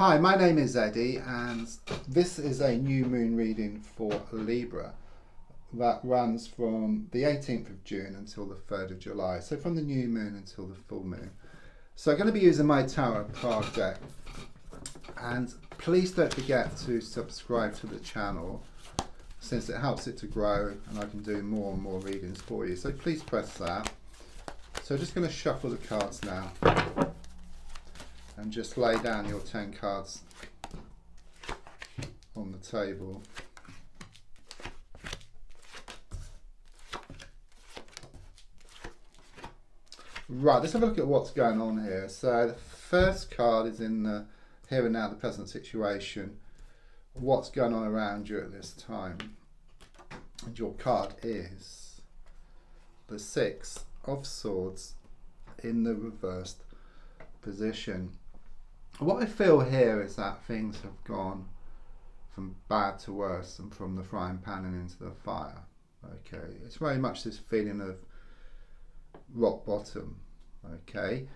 Hi, my name is Eddie, and this is a new moon reading for Libra that runs from the 18th of June until the 3rd of July. So from the new moon until the full moon. So I'm going to be using my Tarot card deck, and please don't forget to subscribe to the channel since it helps it to grow and I can do more and more readings for you. So please press that. So just going to shuffle the cards now and just lay down your 10 cards on the table. Right, let's have a look at what's going on here. So the first card is in the here and now, the present situation. What's going on around you at this time? And your card is the Six of Swords in the reversed position. What I feel here is that things have gone from bad to worse and from the frying pan and into the fire. Okay, it's very much this feeling of rock bottom. Okay,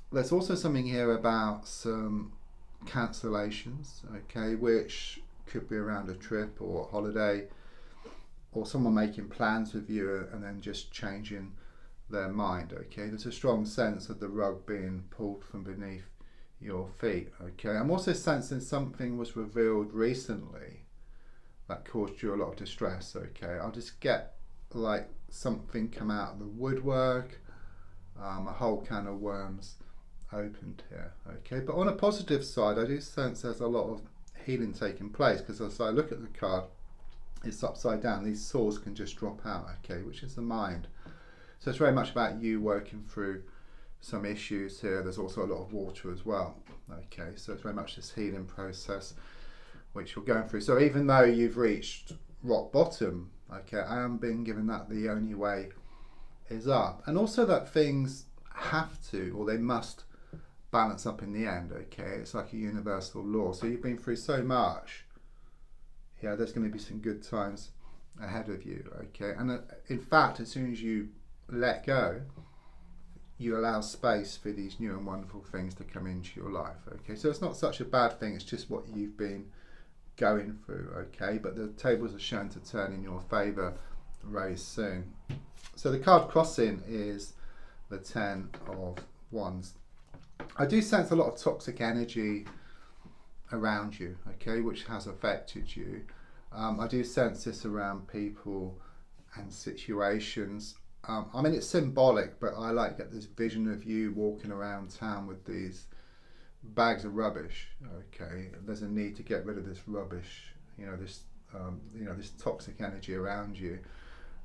there's also something here about some cancellations, okay, which could be around a trip or a holiday, or someone making plans with you and then just changing their mind. Okay, there's a strong sense of the rug being pulled from beneath your feet. Okay, I'm also sensing something was revealed recently that caused you a lot of distress. Okay, I'll just get like something come out of the woodwork, a whole can of worms opened here. Okay, but on a positive side, I do sense there's a lot of healing taking place, because as I look at the card, it's upside down. These swords can just drop out. Okay, which is the mind. So it's very much about you working through some issues here. There's also a lot of water as well. Okay, so it's very much this healing process which you're going through. So even though you've reached rock bottom, okay, I am being given that the only way is up. And also that things have to, or they must, balance up in the end. Okay, it's like a universal law. So you've been through so much. Yeah, there's going to be some good times ahead of you. Okay, and in fact, as soon as you let go, you allow space for these new and wonderful things to come into your life. Okay, so it's not such a bad thing, it's just what you've been going through. Okay, but the tables are shown to turn in your favor very soon. So the card crossing is the 10 of Wands. I do sense a lot of toxic energy around you, okay, which has affected you. I do sense this around people and situations. I mean, it's symbolic, but I like to get this vision of you walking around town with these bags of rubbish. Okay, there's a need to get rid of this rubbish, this toxic energy around you.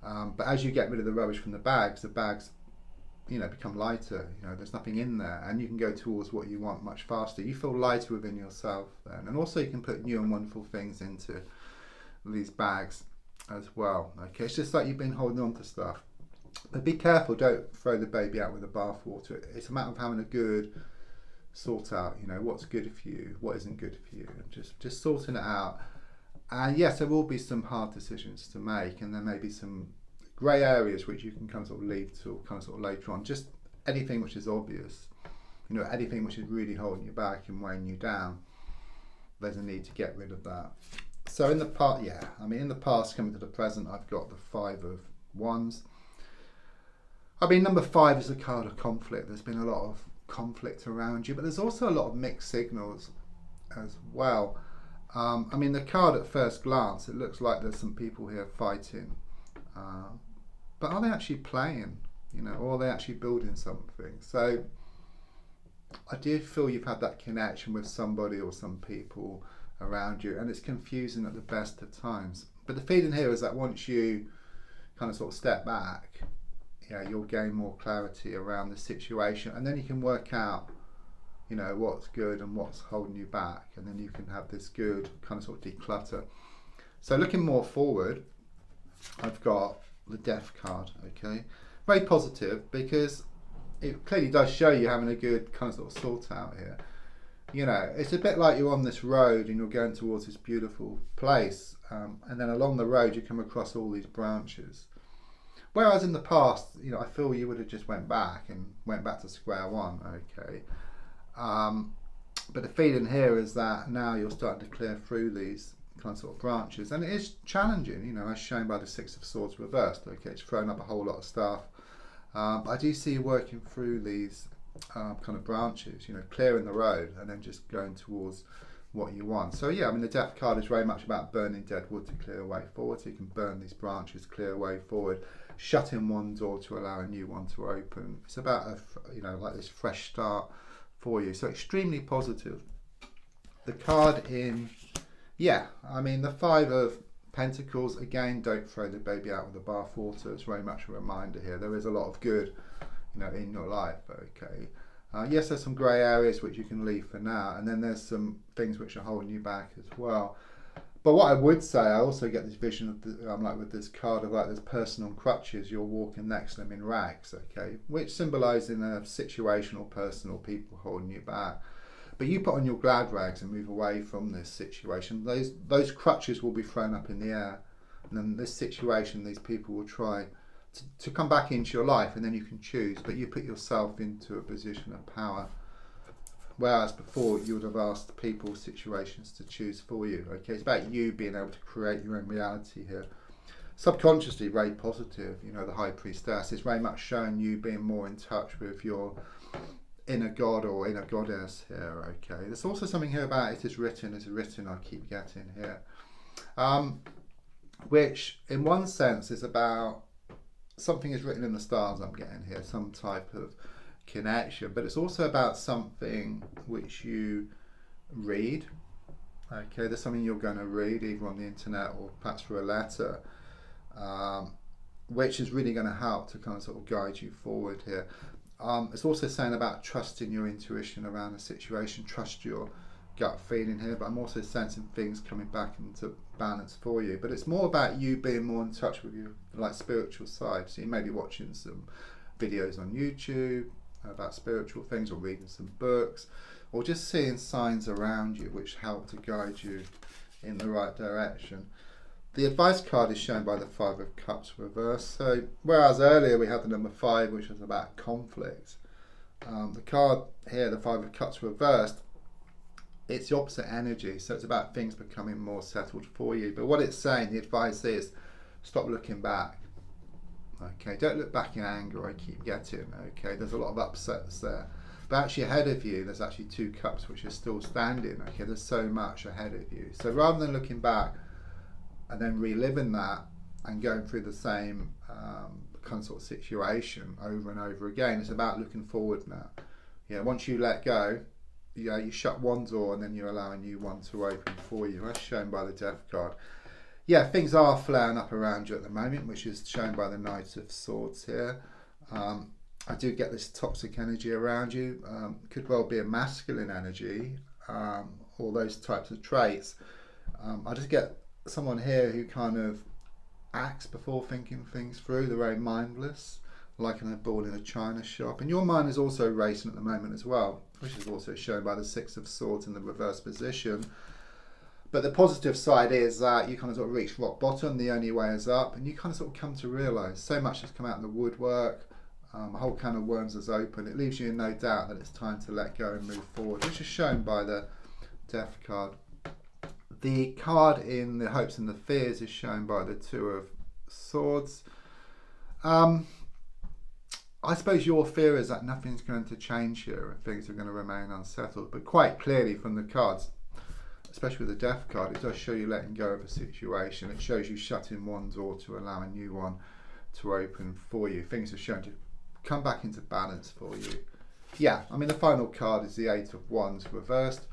But as you get rid of the rubbish from the bags, become lighter. There's nothing in there, and you can go towards what you want much faster. You feel lighter within yourself then, and also you can put new and wonderful things into these bags as well. Okay, it's just like you've been holding on to stuff. But be careful, don't throw the baby out with the bathwater. It's a matter of having a good sort out, what's good for you, what isn't good for you, and just sorting it out. And yes, there will be some hard decisions to make, and there may be some grey areas which you can kind of sort of leave to kind of sort of later on. Just anything which is obvious, anything which is really holding you back and weighing you down, there's a need to get rid of that. So in the past coming to the present, I've got the 5 of Wands. Number 5 is a card of conflict. There's been a lot of conflict around you, but there's also a lot of mixed signals as well. The card at first glance, it looks like there's some people here fighting. But are they actually playing, or are they actually building something? So I do feel you've had that connection with somebody or some people around you, and it's confusing at the best of times. But the feeling here is that once you kind of sort of step back, you'll gain more clarity around the situation, and then you can work out, what's good and what's holding you back, and then you can have this good kind of sort of declutter. So looking more forward, I've got the Death card. Okay, very positive, because it clearly does show you having a good kind of sort of sort out here. It's a bit like you're on this road and you're going towards this beautiful place, and then along the road you come across all these branches. Whereas in the past, I feel you would have just went back to square one. Okay, But the feeling here is that now you're starting to clear through these kind of sort of branches, and it is challenging, you know, as shown by the Six of Swords reversed. Okay, it's thrown up a whole lot of stuff. But I do see you working through these kind of branches, you know, clearing the road and then just going towards what you want. So yeah, I mean, the Death card is very much about burning dead wood to clear a way forward. So you can burn these branches, clear a way forward, shutting one door to allow a new one to open. It's about a, you know, like this fresh start for you. So extremely positive. The card in, yeah, I mean, the Five of Pentacles, again, don't throw the baby out with the bathwater. It's very much a reminder here. There is a lot of good, you know, in your life, okay? Yes, there's some grey areas which you can leave for now, and then there's some things which are holding you back as well. But what I would say, I also get this vision of, like with this card of like this person on crutches, you're walking next to them in rags, okay? Which symbolising a situation or person or people holding you back. But you put on your glad rags and move away from this situation. Those crutches will be thrown up in the air. And then this situation, these people will try to come back into your life, and then you can choose. But you put yourself into a position of power. Whereas before you would have asked people, situations to choose for you. Okay, it's about you being able to create your own reality here. Subconsciously, very positive. You know, the High Priestess is very much showing you being more in touch with your inner god or inner goddess here. Okay, there's also something here about it is written, I keep getting here, which in one sense is about something is written in the stars. I'm getting here some type of connection, but it's also about something which you read. Okay, there's something you're going to read either on the internet or perhaps through a letter, which is really going to help to kind of sort of guide you forward here. It's also saying about trusting your intuition around a situation, trust your gut feeling here, but I'm also sensing things coming back into balance for you. But it's more about you being more in touch with your like spiritual side. So you may be watching some videos on YouTube about spiritual things, or reading some books, or just seeing signs around you which help to guide you in the right direction. The advice card is shown by the Five of Cups reversed. So whereas earlier we had the number 5, which was about conflict, the card here, the Five of Cups reversed, it's the opposite energy. So it's about things becoming more settled for you. But what it's saying, the advice is, stop looking back. Okay, don't look back in anger, I keep getting. Okay, there's a lot of upsets there. But actually ahead of you, there's actually 2 cups which are still standing. Okay, there's so much ahead of you. So rather than looking back and then reliving that and going through the same kind of sort of situation over and over again, it's about looking forward now. Yeah, once you let go, yeah, you shut one door and then you allow a new one to open for you, as shown by the Death card. Yeah, things are flaring up around you at the moment, which is shown by the Knight of Swords here. I do get this toxic energy around you. Could well be a masculine energy, all those types of traits. I just get someone here who kind of acts before thinking things through. They're very mindless, like in a ball in a china shop. And your mind is also racing at the moment as well, which is also shown by the Six of Swords in the reverse position. But the positive side is that you kind of sort of reach rock bottom, the only way is up, and you kind of sort of come to realise so much has come out in the woodwork, a whole can of worms is open. It leaves you in no doubt that it's time to let go and move forward, which is shown by the Death card. The card in the Hopes and the Fears is shown by the Two of Swords. I suppose your fear is that nothing's going to change here and things are going to remain unsettled, but quite clearly from the cards, especially with the Death card, it does show you letting go of a situation. It shows you shutting one door to allow a new one to open for you. Things are shown to come back into balance for you. Yeah, I mean, the final card is the Eight of Wands reversed.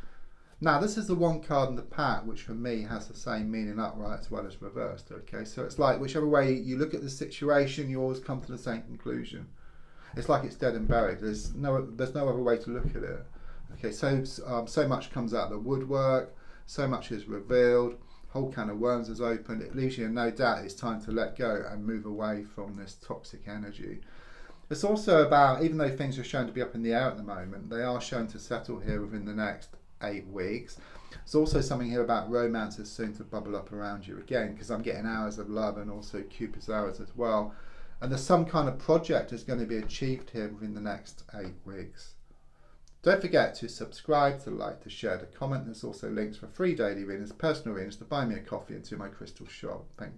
Now, this is the one card in the pack which for me has the same meaning upright as well as reversed. Okay, so it's like whichever way you look at the situation, you always come to the same conclusion. It's like it's dead and buried. There's no other way to look at it. Okay, so much comes out of the woodwork. So much is revealed, whole can of worms is opened. It leaves you in no doubt it's time to let go and move away from this toxic energy. It's also about, even though things are shown to be up in the air at the moment, they are shown to settle here within the next 8 weeks. There's also something here about romance is soon to bubble up around you again, because I'm getting hours of love and also Cupid's hours as well. And there's some kind of project that's going to be achieved here within the next 8 weeks. Don't forget to subscribe, to like, to share, to comment. There's also links for free daily readings, personal readings, to buy me a coffee and to my crystal shop. Thank you.